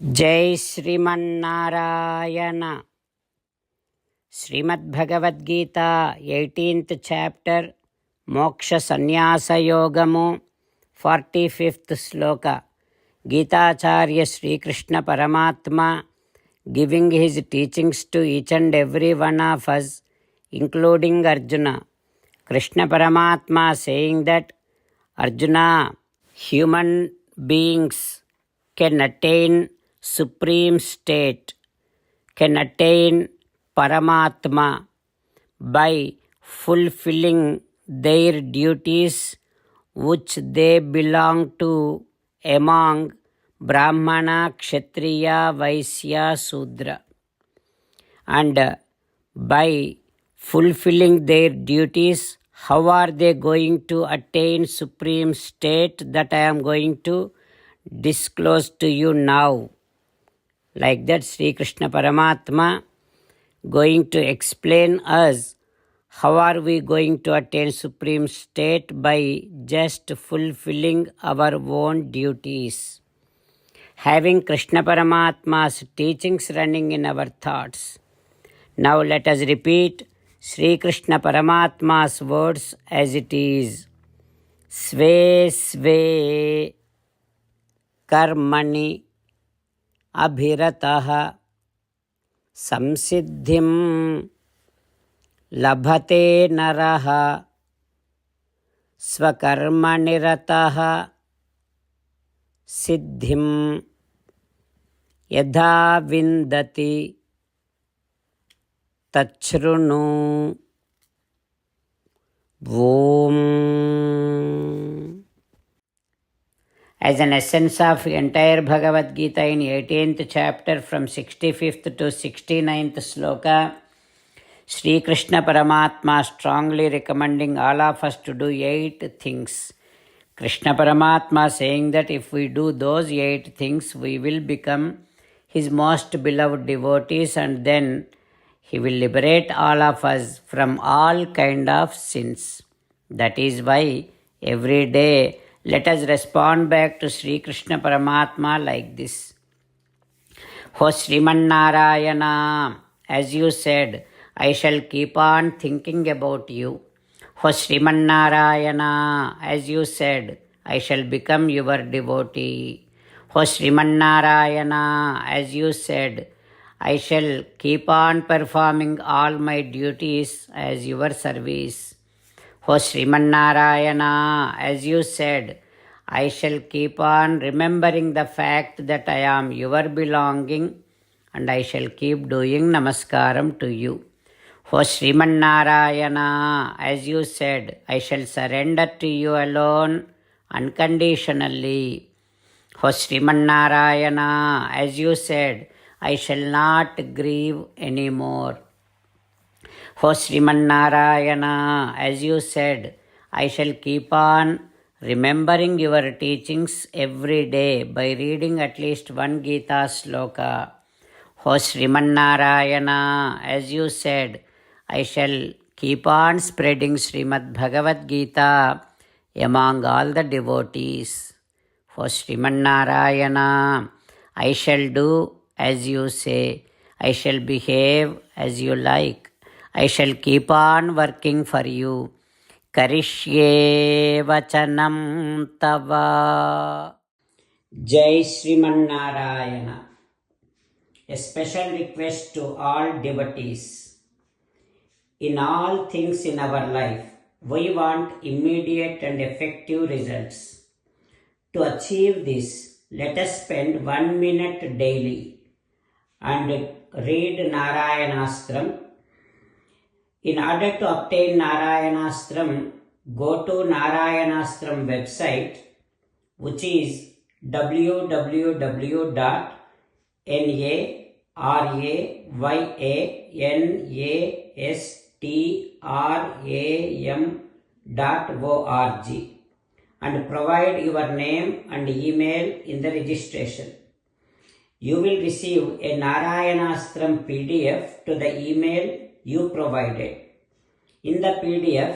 जय Sriman Narayana. Srimad Bhagavad Gita 18th chapter మోక్ష సన్యాస యోగము 45th శ్లోక. గీతాచార్య శ్రీకృష్ణ పరమాత్మ giving his teachings to each and every one of us, including Arjuna. Krishna Paramatma saying that, Arjuna, human beings can attain supreme state, can attain Paramatma by fulfilling their duties which they belong to among Brahmana, Kshatriya, Vaisya, Sudra. And by fulfilling their duties, how are they going to attain supreme state? That I am going to disclose to you now. Like that, Sri Krishna Paramatma going to explain us how are we going to attain supreme state by just fulfilling our own duties. Having Krishna Paramatma's teachings running in our thoughts. Now let us repeat Sri Krishna Paramatma's words as it is. Sve sve karmani abhirataha samsiddhim labhate naraha svakarmanirataha siddhim yadha vindati tachrunu. Om. As an essence of entire Bhagavad Gita in 18th chapter from 65th to 69th sloka, Sri Krishna Paramatma strongly recommending all of us to do 8 things. Krishna Paramatma saying that if we do those 8 things, we will become his most beloved devotees, and then he will liberate all of us from all kind of sins. That is why every day let us respond back to Sri Krishna Paramatma like this. O Srimannarayana, as you said, I shall keep on thinking about you. O Srimannarayana, as you said, I shall become your devotee. O Srimannarayana, as you said, I shall keep on performing all my duties as your service. O Srimannarayana, as you said, I shall keep on remembering the fact that I am your belonging, and I shall keep doing namaskaram to you. O Srimannarayana, as you said, I shall surrender to you alone unconditionally. O Srimannarayana, as you said, I shall not grieve anymore. O Srimannarayana, as you said, I shall keep on remembering your teachings every day by reading at least one Gita sloka. O Srimannarayana, as you said, I shall keep on spreading Srimad Bhagavad Gita among all the devotees. O Srimannarayana, I shall do as you say. I shall behave as you like. I shall keep on working for you. Karishye vachanam tava. Jai Srimannarayana. A special request to all devotees. In all things in our life, we want immediate and effective results. To achieve this, let us spend 1 minute daily and read Narayanastram. In order to obtain Narayanastram, go to Narayanastram website, which is www.narayanastram.org, and provide your name and email in the registration. You will receive a Narayanastram PDF to the email you provided. In the PDF,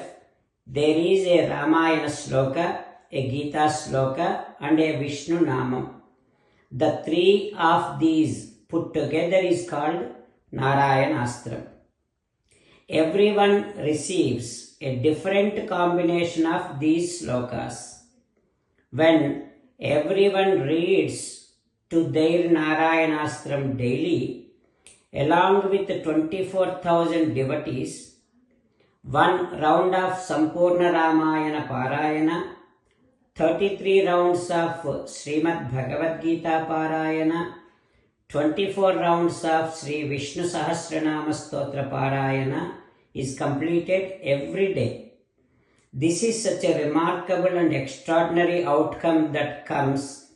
there is a Ramayana sloka, a Gita sloka, and a Vishnu Namam. The three of these put together is called Narayanastram. Everyone receives a different combination of these slokas. When everyone reads to their Narayanastram daily, along with 24,000 devotees, one round of Sampurna Ramayana Parayana, 33 rounds of Srimad Bhagavad Gita Parayana, 24 rounds of Sri Vishnu Sahasranama Stotra Parayana is completed every day. This is such a remarkable and extraordinary outcome that comes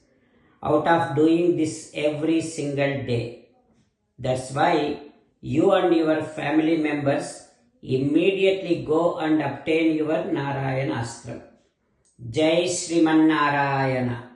out of doing this every single day. That's why you and your family members immediately go and obtain your Narayanastram. Jai Sriman Narayana.